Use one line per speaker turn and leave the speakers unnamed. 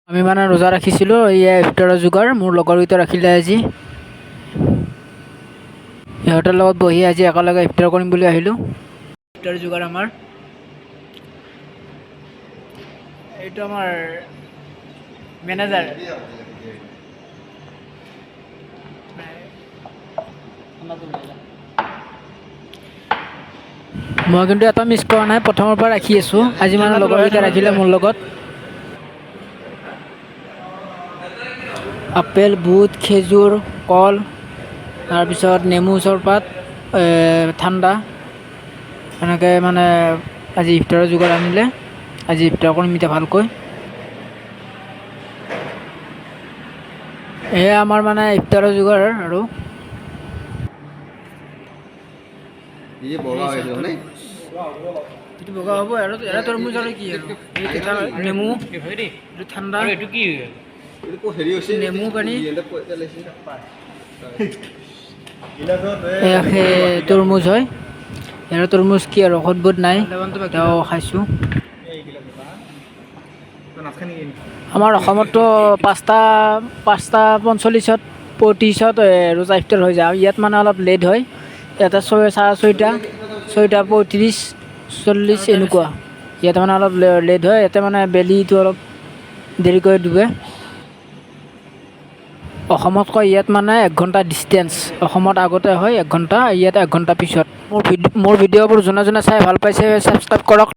আমি মানে ৰোজা ৰাখিছিলোঁ, এয়া ইফতাৰৰ যোগাৰ মোৰ লগৰকেইটা ৰাখিলে আজি। সিহঁতৰ লগত বহি আজি একেলগে ইফতাৰ কৰিম বুলি আহিলোঁ। ইফতাৰ যোগাৰ আমাৰ এইটো আমাৰ মেনেজাৰ। মই কিন্তু এটা মিছ কৰা নাই, প্ৰথমৰ পৰা ৰাখি আছোঁ। আজি মানে লগৰকেইটা ৰাখিলে মোৰ লগত। আপেল, বুট, খেজুৰ, কল, তাৰপিছত নেমু চৰপাত, ঠাণ্ডা, এনেকৈ মানে আজি ইফতাৰৰ যোগাৰ আনিলে। আজি ইফতাৰ কৰিম এতিয়া ভালকৈ। এয়া আমাৰ মানে ইফতাৰৰ যোগাৰ আৰু এইটো বগা হ'ব আৰু এটা তৰমুজ আৰু কি আৰু এটা নেমু, এইটো ঠাণ্ডা, এইটো কি নেমু পানী, এয়া তৰমুজ হয়। ইয়াৰ তৰমুজ কি আৰু ঔষধ বোধ নাই, তেওঁ খাইছোঁ। আমাৰ অসমততো পাঁচটা 45ত 35ত ৰোজা ইফতাৰ হৈ যায়। ইয়াত মানে অলপ লেট হয়। ইয়াতে 6:30, 6:35, 40 এনেকুৱা। ইয়াতে মানে অলপ লেট হয়। ইয়াতে মানে বেলিটো অলপ দেৰিকৈ ডুবে। অসমতকৈ ইয়াত মানে 1 ঘণ্টা ডিষ্টেঞ্চ। অসমত আগতে হয় 1 ঘণ্টা, ইয়াত 1 ঘণ্টা পিছত। মোৰ ভিডিঅ'বোৰ যোনে যোনে চাই ভাল পাইছে ছাবস্ক্ৰাইব কৰক।